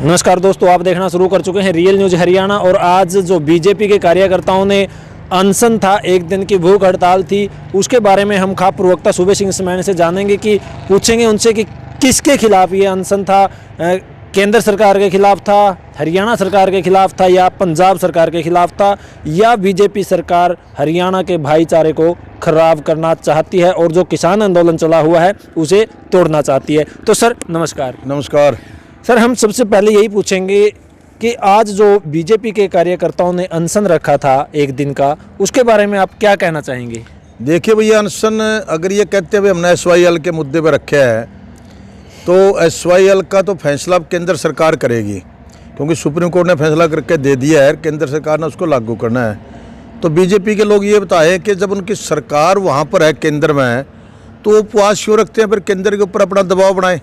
नमस्कार दोस्तों, आप देखना शुरू कर चुके हैं रियल न्यूज हरियाणा। और आज जो बीजेपी के कार्यकर्ताओं ने अनशन था, एक दिन की भूख हड़ताल थी, उसके बारे में हम खाप प्रवक्ता सुबह सिंह समैन से जानेंगे कि पूछेंगे उनसे कि किसके खिलाफ ये अनशन था। केंद्र सरकार के खिलाफ था, हरियाणा सरकार के खिलाफ था, या पंजाब सरकार के खिलाफ था, या बीजेपी सरकार हरियाणा के भाईचारे को खराब करना चाहती है और जो किसान आंदोलन चला हुआ है उसे तोड़ना चाहती है। तो सर नमस्कार। नमस्कार सर, हम सबसे पहले यही पूछेंगे कि आज जो बीजेपी के कार्यकर्ताओं ने अनशन रखा था एक दिन का, उसके बारे में आप क्या कहना चाहेंगे? देखिए भैया, अनशन अगर ये कहते हुए हमने SYL के मुद्दे पर रखे है तो SYL का तो फैसला केंद्र सरकार करेगी, क्योंकि सुप्रीम कोर्ट ने फैसला करके दे दिया है, केंद्र सरकार ने उसको लागू करना है। तो बीजेपी के लोग ये बताएं कि जब उनकी सरकार वहाँ पर है केंद्र में, तो वो उपवास क्यों रखते हैं, फिर केंद्र के ऊपर अपना दबाव बनाएं।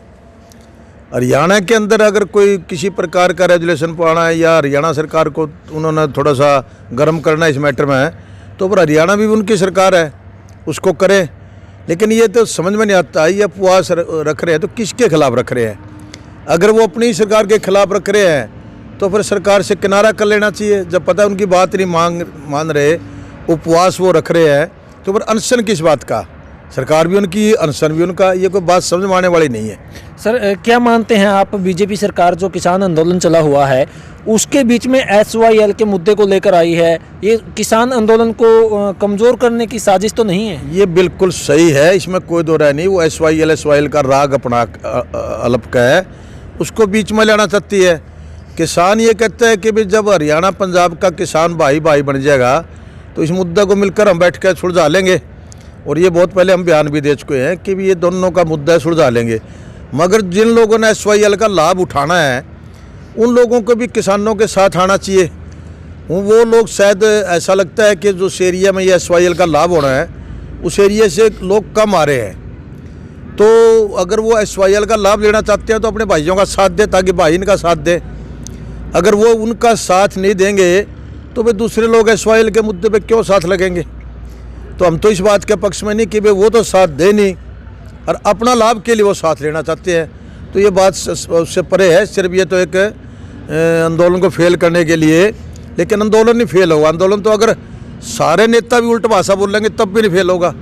हरियाणा के अंदर अगर कोई किसी प्रकार का रेजुलेशन पाना है या हरियाणा सरकार को उन्होंने थोड़ा सा गर्म करना है इस मैटर में, तो फिर हरियाणा भी उनकी सरकार है, उसको करें। लेकिन ये तो समझ में नहीं आता, ये उपवास रख रहे हैं तो किसके खिलाफ रख रहे हैं? अगर वो अपनी सरकार के खिलाफ रख रहे हैं तो फिर सरकार से किनारा कर लेना चाहिए। जब पता है उनकी बात नहीं मान रहे, उपवास वो रख रहे हैं, तो फिर अनशन किस बात का? सरकार भी उनकी, अनशन भी उनका, ये कोई बात समझ में आने वाली नहीं है। सर, क्या मानते हैं आप, बीजेपी सरकार जो किसान आंदोलन चला हुआ है उसके बीच में SYL के मुद्दे को लेकर आई है, ये किसान आंदोलन को कमज़ोर करने की साजिश तो नहीं है? ये बिल्कुल सही है, इसमें कोई दो राय नहीं। वो SYL का राग अपना अल्प का है, उसको बीच में लाना चाहती है। किसान ये कहते हैं कि भाई जब हरियाणा पंजाब का किसान भाई भाई बन जाएगा तो इस मुद्दे को मिलकर हम बैठ कर सुलझा लेंगे। और ये बहुत पहले हम बयान भी दे चुके हैं कि भी ये दोनों का मुद्दा सुलझा लेंगे। मगर जिन लोगों ने SYL का लाभ उठाना है उन लोगों को भी किसानों के साथ आना चाहिए। वो लोग शायद ऐसा लगता है कि जो एरिया में ये SYL का लाभ होना है उस एरिया से लोग कम आ रहे हैं, तो अगर वो SYL का लाभ लेना चाहते हैं तो अपने भाइयों का साथ दे, ताकि भाई इनका साथ दे। अगर वो उनका साथ नहीं देंगे तो वे दूसरे लोग SYL के मुद्दे पर क्यों साथ लगेंगे? तो हम तो इस बात के पक्ष में नहीं कि भाई वो तो साथ दे नहीं और अपना लाभ के लिए वो साथ लेना चाहते हैं। तो ये बात उससे परे है, सिर्फ ये तो एक आंदोलन को फेल करने के लिए। लेकिन आंदोलन नहीं फेल होगा। आंदोलन तो अगर सारे नेता भी उल्ट भाषा बोलेंगे तब भी नहीं फेल होगा।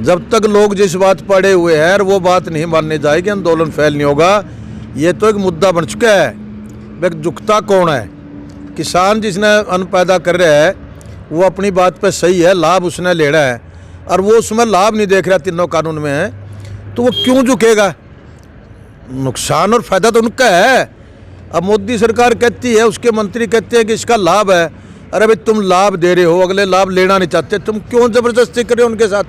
जब तक लोग जिस बात पड़े हुए हैं और वो बात नहीं मानने जाएगी, आंदोलन फेल नहीं होगा। ये तो एक मुद्दा बन चुका है, भाई झुकता कौन है? किसान जिसने अन्न पैदा कर रहा है वो अपनी बात पे सही है, लाभ उसने ले रहा है और वो उसमें लाभ नहीं देख रहा, तीनों कानून में है, तो वो क्यों झुकेगा? नुकसान और फायदा तो उनका है। अब मोदी सरकार कहती है, उसके मंत्री कहते हैं कि इसका लाभ है। अरे भाई, तुम लाभ दे रहे हो, अगले लाभ लेना नहीं चाहते, तुम क्यों ज़बरदस्ती कर रहे हो उनके साथ?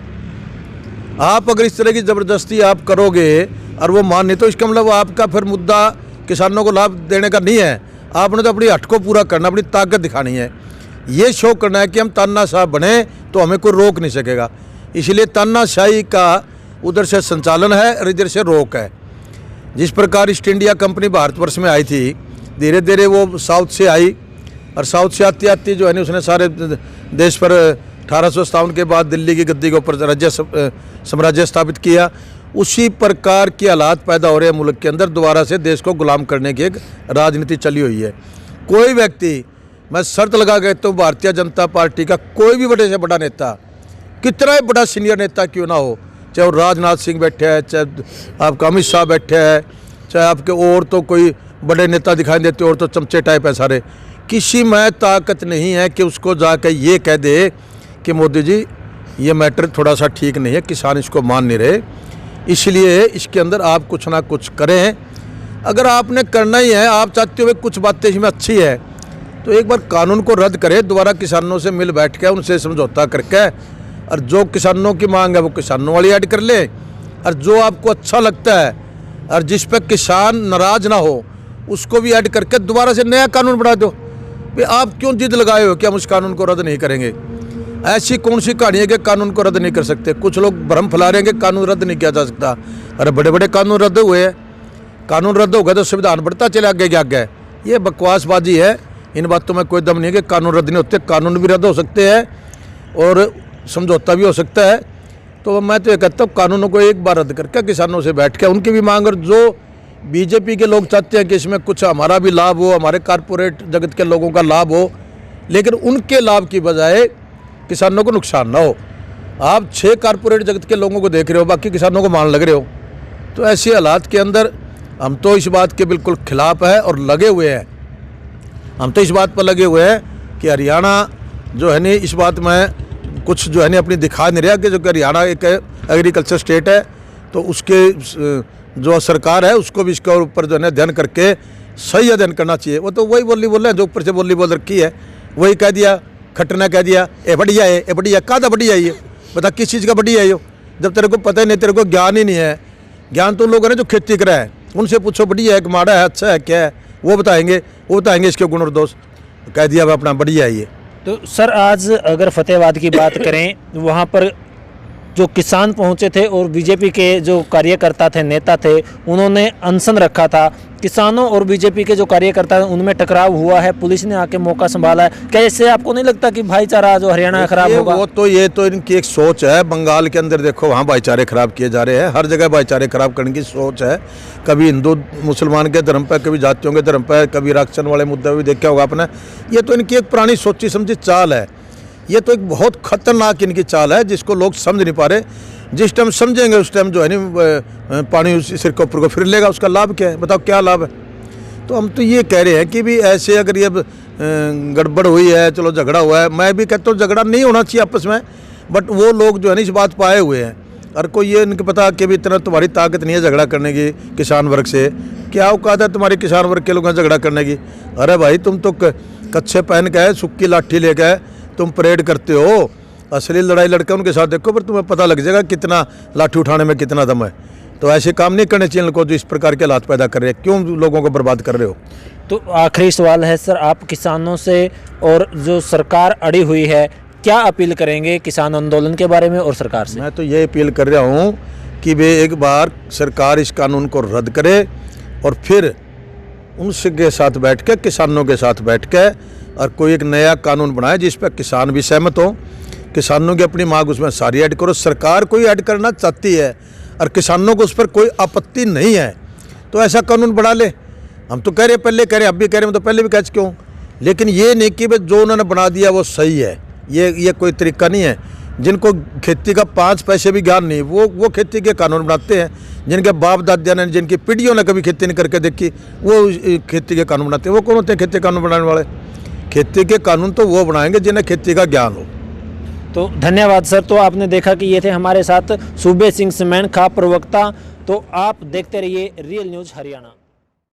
आप अगर इस तरह की ज़बरदस्ती आप करोगे और वो मान नहीं, तो इसका मतलब आपका फिर मुद्दा किसानों को लाभ देने का नहीं है। आपने तो अपनी हट को पूरा करना, अपनी ताकत दिखानी है, ये शो करना है कि हम तानाशाह बने तो हमें कोई रोक नहीं सकेगा। इसलिए तानाशाही का उधर से संचालन है और इधर से रोक है। जिस प्रकार ईस्ट इंडिया कंपनी भारतवर्ष में आई थी, धीरे धीरे वो साउथ से आई और साउथ से आती आती जो है ना, उसने सारे देश पर 1857 के बाद दिल्ली की गद्दी के ऊपर राज्य साम्राज्य स्थापित किया। उसी प्रकार की हालात पैदा हो रहे हैं मुल्क के अंदर, दोबारा से देश को गुलाम करने की एक राजनीति चली हुई है। कोई व्यक्ति, मैं शर्त लगा गया तो भारतीय जनता पार्टी का कोई भी बड़े से बड़ा नेता, कितना ही बड़ा सीनियर नेता क्यों ना हो, चाहे वो राजनाथ सिंह बैठे हैं, चाहे आपका अमित शाह बैठे हैं, चाहे आपके और तो कोई बड़े नेता दिखाई देते और तो चमचे टाइप है सारे, किसी में ताकत नहीं है कि उसको जाकर ये कह दे कि मोदी जी ये मैटर थोड़ा सा ठीक नहीं है, किसान इसको मान नहीं रहे, इसलिए इसके अंदर आप कुछ ना कुछ करें। अगर आपने करना ही है, आप चाहते हो कुछ बातें इसमें अच्छी है, तो एक बार कानून को रद्द करें, दोबारा किसानों से मिल बैठ के उनसे समझौता करके, और जो किसानों की मांग है वो किसानों वाली ऐड कर ले, और जो आपको अच्छा लगता है और जिस पे किसान नाराज ना हो उसको भी ऐड करके दोबारा से नया कानून बना दो। भाई आप क्यों जिद लगाए हो कि हम उस कानून को रद्द नहीं करेंगे? ऐसी कौन सी कहानी है कि कानून को रद्द नहीं कर सकते? कुछ लोग भ्रम फैला रहे हैं कि कानून रद्द नहीं किया जा सकता। अरे बड़े बड़े कानून रद्द हुए हैं, कानून रद्द होगा तो संविधान बढ़ता चले आगे के आगे। ये बकवासबाजी है, इन बातों में कोई दम नहीं है कि कानून रद्द नहीं होते। कानून भी रद्द हो सकते हैं और समझौता भी हो सकता है। तो मैं तो ये कहता हूँ कानूनों को एक बार रद्द करके किसानों से बैठ के उनकी भी मांग, और जो बीजेपी के लोग चाहते हैं कि इसमें कुछ हमारा भी लाभ हो, हमारे कारपोरेट जगत के लोगों का लाभ हो, लेकिन उनके लाभ की बजाय किसानों को नुकसान ना हो। आप 6 कारपोरेट जगत के लोगों को देख रहे हो, बाकी किसानों को मान लग रहे हो। तो ऐसे हालात के अंदर हम तो इस बात के बिल्कुल खिलाफ है और लगे हुए हैं। हम तो इस बात पर लगे हुए हैं कि हरियाणा जो है नहीं, इस बात में कुछ जो है नहीं अपनी दिखा नहीं रहा कि जो कि हरियाणा एक एग्रीकल्चर स्टेट है, तो उसके जो सरकार है उसको भी इसके ऊपर जो है ना ध्यान करके सही अध्ययन करना चाहिए। वो तो वही बोली बोल रहे हैं जो ऊपर से बोली बोल रखी है, वही कह दिया, खट्टना कह दिया, ए बढ़िया है, ए बढ़िया, कादा बढ़िया है ये, बता किस चीज़ का बढ़िया है ये? जब तेरे को पता ही नहीं, तेरे को ज्ञान ही नहीं है। ज्ञान तो लोग हैं जो खेती करा है, उनसे पूछो बढ़िया है, माड़ा है, अच्छा है, क्या है, वो बताएंगे इसके गुण और दोष। कह दिया वह अपना बढ़िया है ये। तो सर आज अगर फतेहाबाद की बात करें, वहाँ पर जो किसान पहुंचे थे और बीजेपी के जो कार्यकर्ता थे, नेता थे, उन्होंने अनशन रखा था। किसानों और बीजेपी के जो कार्यकर्ता हैं उनमें टकराव हुआ है, पुलिस ने आके मौका संभाला है। क्या इससे आपको नहीं लगता कि भाईचारा जो हरियाणा खराब होगा? ये तो इनकी एक सोच है। बंगाल के अंदर देखो, वहाँ भाईचारे खराब किए जा रहे हैं, हर जगह भाईचारे खराब करने की सोच है। कभी हिंदू मुसलमान के धर्म पर, कभी जातियों के धर्म पर, कभी आरक्षण वाले मुद्दे भी देखा होगा आपने। ये तो इनकी एक पुरानी सोची समझी चाल है। ये तो एक बहुत खतरनाक इनकी चाल है जिसको लोग समझ नहीं पा रहे। जिस टाइम समझेंगे उस टाइम जो है नहीं पानी उस सिर के ऊपर को फिर लेगा। उसका लाभ क्या है, बताओ क्या लाभ है? तो हम तो ये कह रहे हैं कि भी ऐसे अगर ये गड़बड़ हुई है, चलो झगड़ा हुआ है, मैं भी कहता हूँ झगड़ा नहीं होना चाहिए आपस में, बट वो लोग जो है ना इस बात पर आए हुए हैं। और कोई ये इनको पता कि भी इतना तुम्हारी ताकत नहीं है झगड़ा करने की किसान वर्ग से। क्या औकात है तुम्हारी किसान वर्ग के लोगों से झगड़ा करने की? अरे भाई तुम तो कच्छे पहन के है, सुक्की लाठी लेके तुम परेड करते हो। असली लड़ाई लड़के उनके साथ देखो, पर तुम्हें पता लग जाएगा कितना लाठी उठाने में कितना दम है। तो ऐसे काम नहीं करने चाहिए इनको जो इस प्रकार के हालात पैदा कर रहे हैं। क्यों लोगों को बर्बाद कर रहे हो? तो आखिरी सवाल है सर, आप किसानों से और जो सरकार अड़ी हुई है, क्या अपील करेंगे किसान आंदोलन के बारे में और सरकार से? मैं तो ये अपील कर रहा हूँ कि वे एक बार सरकार इस कानून को रद्द करे और फिर उनके साथ बैठ के, किसानों के साथ बैठ के और कोई एक नया कानून बनाए जिस पर किसान भी सहमत हो। किसानों की अपनी मांग उसमें सारी ऐड करो। सरकार कोई ऐड करना चाहती है और किसानों को उस पर कोई आपत्ति नहीं है तो ऐसा कानून बढ़ा ले। हम तो कह रहे, पहले कह रहे, अब भी कह रहे हैं, तो पहले भी कह चुके हूँ। लेकिन ये नहीं कि जो उन्होंने बना दिया वो सही है, ये कोई तरीका नहीं है। जिनको खेती का 5 पैसे भी ज्ञान नहीं, वो खेती के कानून बनाते हैं। जिनके बाप दादा ने, जिनकी पीढ़ियों ने कभी खेती नहीं करके देखी, वो खेती के कानून बनाते हैं। वो कौन होते हैं खेती कानून बनाने वाले? खेती के कानून तो वो बनाएंगे जिन्हें खेती का ज्ञान हो। तो धन्यवाद सर। तो आपने देखा कि ये थे हमारे साथ सूबे सिंह समैन, खाप प्रवक्ता। तो आप देखते रहिए रियल न्यूज़ हरियाणा।